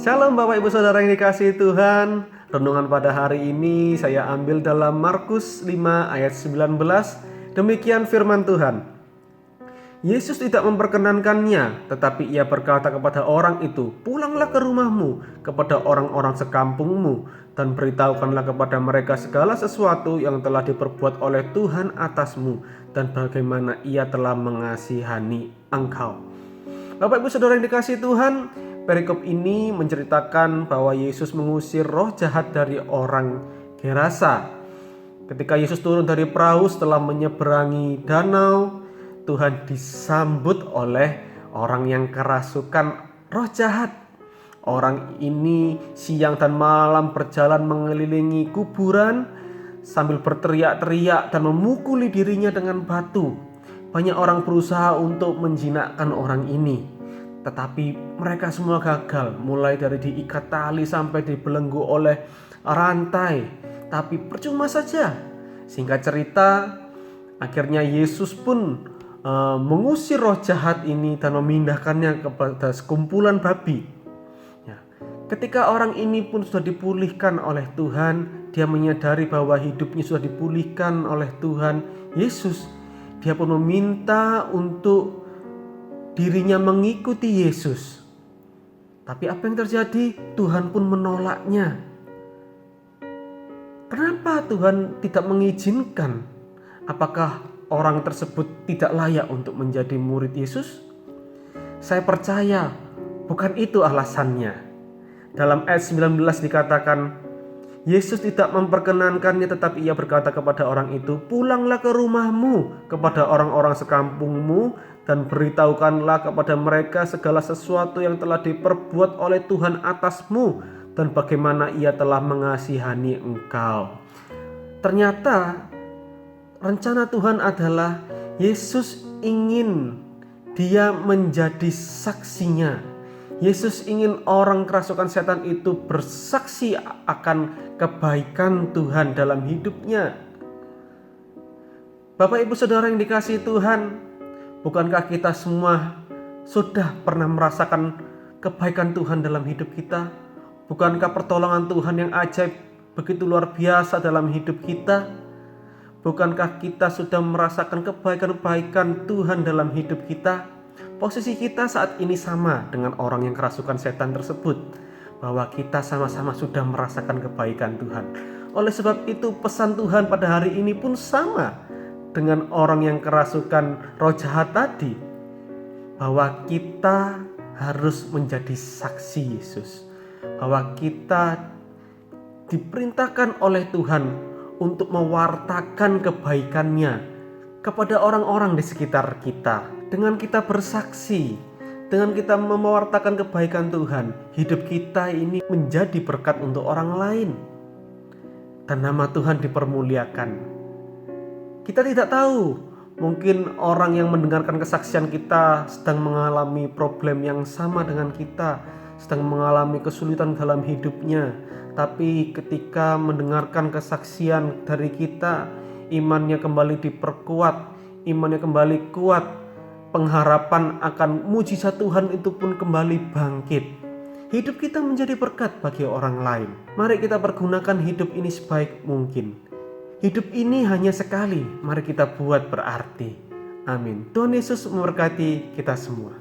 Shalom Bapak Ibu Saudara yang dikasihi Tuhan. Renungan pada hari ini saya ambil dalam Markus 5 ayat 19. Demikian firman Tuhan. Yesus tidak memperkenankannya, tetapi ia berkata kepada orang itu, "Pulanglah ke rumahmu, kepada orang-orang sekampungmu, dan beritahukanlah kepada mereka segala sesuatu yang telah diperbuat oleh Tuhan atasmu, dan bagaimana ia telah mengasihani engkau." Bapak Ibu Saudara yang dikasihi Tuhan, perikop ini menceritakan bahwa Yesus mengusir roh jahat dari orang Gerasa. Ketika Yesus turun dari perahu setelah menyeberangi danau, Tuhan disambut oleh orang yang kerasukan roh jahat. Orang ini siang dan malam berjalan mengelilingi kuburan sambil berteriak-teriak dan memukuli dirinya dengan batu. Banyak orang berusaha untuk menjinakkan orang ini, tetapi mereka semua gagal, mulai dari diikat tali sampai dibelenggu oleh rantai. Tapi percuma saja. Singkat cerita, akhirnya Yesus pun mengusir roh jahat ini dan memindahkannya kepada sekumpulan babi. Ya. Ketika orang ini pun sudah dipulihkan oleh Tuhan, dia menyadari bahwa hidupnya sudah dipulihkan oleh Tuhan Yesus. Dia pun meminta untuk dirinya mengikuti Yesus. Tapi apa yang terjadi? Tuhan pun menolaknya. Kenapa Tuhan tidak mengizinkan? Apakah orang tersebut tidak layak untuk menjadi murid Yesus? Saya percaya bukan itu alasannya. Dalam ayat 19 dikatakan, Yesus tidak memperkenankannya, tetapi ia berkata kepada orang itu, "Pulanglah ke rumahmu, kepada orang-orang sekampungmu, dan beritahukanlah kepada mereka segala sesuatu yang telah diperbuat oleh Tuhan atasmu, dan bagaimana ia telah mengasihani engkau." Ternyata rencana Tuhan adalah Yesus ingin dia menjadi saksinya. Yesus ingin orang kerasukan setan itu bersaksi akan kebaikan Tuhan dalam hidupnya. Bapak Ibu Saudara yang dikasihi Tuhan, bukankah kita semua sudah pernah merasakan kebaikan Tuhan dalam hidup kita? Bukankah pertolongan Tuhan yang ajaib begitu luar biasa dalam hidup kita? Bukankah kita sudah merasakan kebaikan-kebaikan Tuhan dalam hidup kita? Posisi kita saat ini sama dengan orang yang kerasukan setan tersebut, bahwa kita sama-sama sudah merasakan kebaikan Tuhan. Oleh sebab itu pesan Tuhan pada hari ini pun sama dengan orang yang kerasukan roh jahat tadi, bahwa kita harus menjadi saksi Yesus, bahwa kita diperintahkan oleh Tuhan untuk mewartakan kebaikannya kepada orang-orang di sekitar kita. Dengan kita bersaksi, dengan kita mewartakan kebaikan Tuhan, hidup kita ini menjadi berkat untuk orang lain, dan nama Tuhan dipermuliakan. Kita tidak tahu, mungkin orang yang mendengarkan kesaksian kita sedang mengalami problem yang sama dengan kita, sedang mengalami kesulitan dalam hidupnya. Tapi ketika mendengarkan kesaksian dari kita, imannya kembali diperkuat, imannya kembali kuat, pengharapan akan mujizat Tuhan itu pun kembali bangkit. Hidup kita menjadi berkat bagi orang lain. Mari kita pergunakan hidup ini sebaik mungkin. Hidup ini hanya sekali, mari kita buat berarti. Amin. Tuhan Yesus memberkati kita semua.